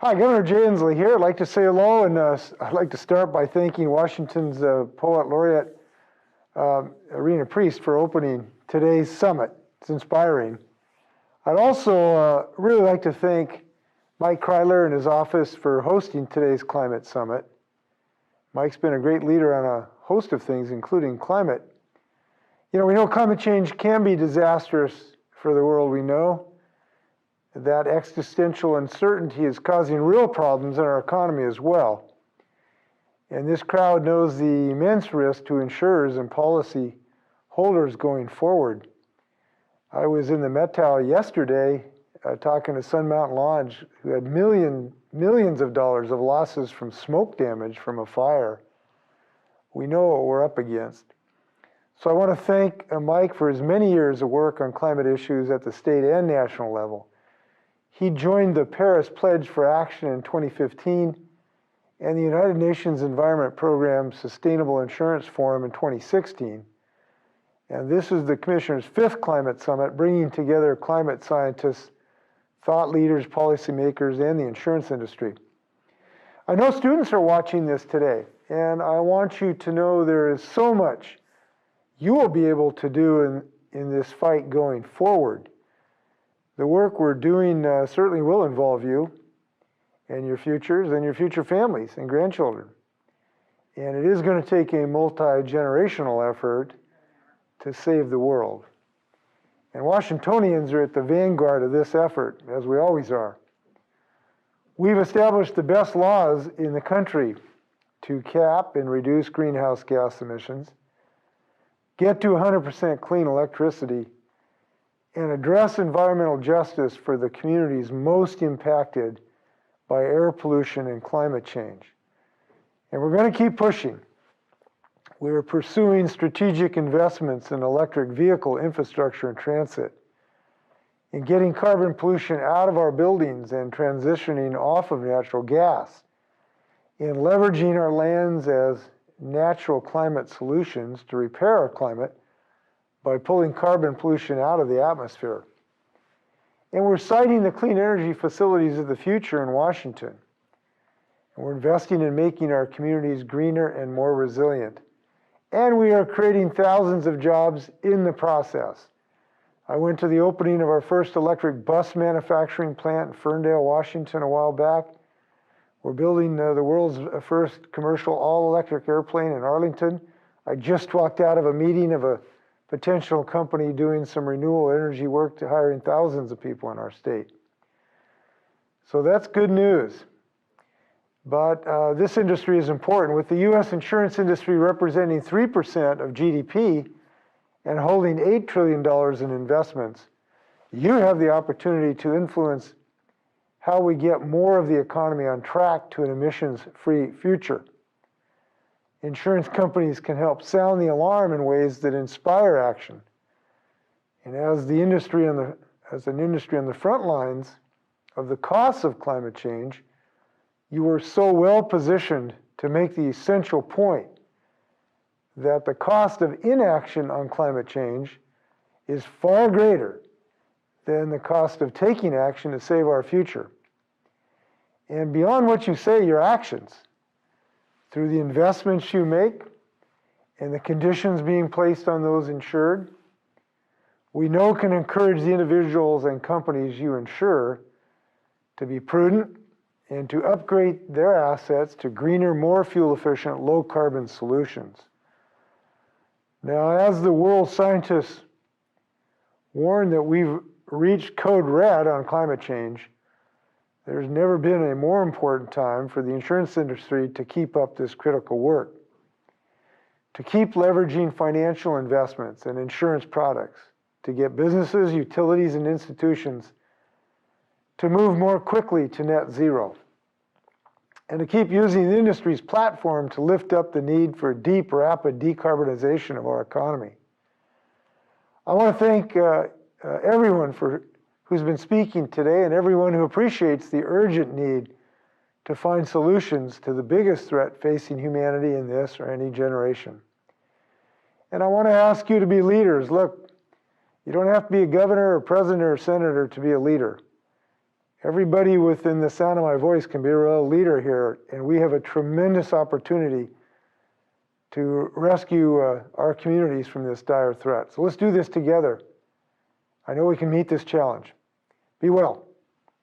Hi, Governor Jay Inslee here. I'd like to say hello, and I'd like to start by thanking Washington's Poet Laureate, Arena Priest, for opening today's summit. It's inspiring. I'd also really like to thank Mike Kryler and his office for hosting today's climate summit. Mike's been a great leader on a host of things, including climate. You know, we know climate change can be disastrous for the world we know. That existential uncertainty is causing real problems in our economy as well. And this crowd knows the immense risk to insurers and policy holders going forward. I was in the Met Tower yesterday talking to Sun Mountain Lodge, who had millions of dollars of losses from smoke damage from a fire. We know what we're up against. So I want to thank Mike for his many years of work on climate issues at the state and national level. He joined the Paris Pledge for Action in 2015 and the United Nations Environment Program Sustainable Insurance Forum in 2016. And this is the Commissioner's 5th Climate Summit, bringing together climate scientists, thought leaders, policymakers, and the insurance industry. I know students are watching this today, and I want you to know there is so much you will be able to do in this fight going forward. The work we're doing certainly will involve you and your futures and your future families and grandchildren. And it is going to take a multi-generational effort to save the world. And Washingtonians are at the vanguard of this effort, as we always are. We've established the best laws in the country to cap and reduce greenhouse gas emissions, get to 100% clean electricity, and address environmental justice for the communities most impacted by air pollution and climate change. And we're going to keep pushing. We're pursuing strategic investments in electric vehicle infrastructure and transit, in getting carbon pollution out of our buildings and transitioning off of natural gas, in leveraging our lands as natural climate solutions to repair our climate by pulling carbon pollution out of the atmosphere. And we're siting the clean energy facilities of the future in Washington. And we're investing in making our communities greener and more resilient. And we are creating thousands of jobs in the process. I went to the opening of our first electric bus manufacturing plant in Ferndale, Washington a while back. We're building the world's first commercial all-electric airplane in Arlington. I just walked out of a meeting of a potential company doing some renewable energy work to hiring thousands of people in our state. So that's good news. But this industry is important. With the U.S. insurance industry representing 3% of GDP and holding $8 trillion in investments, you have the opportunity to influence how we get more of the economy on track to an emissions-free future. Insurance companies can help sound the alarm in ways that inspire action. And as an industry on the front lines of the costs of climate change, you are so well positioned to make the essential point that the cost of inaction on climate change is far greater than the cost of taking action to save our future. And beyond what you say, your actions, through the investments you make and the conditions being placed on those insured, we know can encourage the individuals and companies you insure to be prudent and to upgrade their assets to greener, more fuel-efficient, low-carbon solutions. Now, as the world scientists warn that we've reached code red on climate change, there's never been a more important time for the insurance industry to keep up this critical work, to keep leveraging financial investments and insurance products, to get businesses, utilities, and institutions to move more quickly to net zero, and to keep using the industry's platform to lift up the need for deep, rapid decarbonization of our economy. I want to thank everyone who's been speaking today and everyone who appreciates the urgent need to find solutions to the biggest threat facing humanity in this or any generation. And I want to ask you to be leaders. Look, you don't have to be a governor or president or senator to be a leader. Everybody within the sound of my voice can be a real leader here, and we have a tremendous opportunity to rescue our communities from this dire threat. So let's do this together. I know we can meet this challenge. Be well.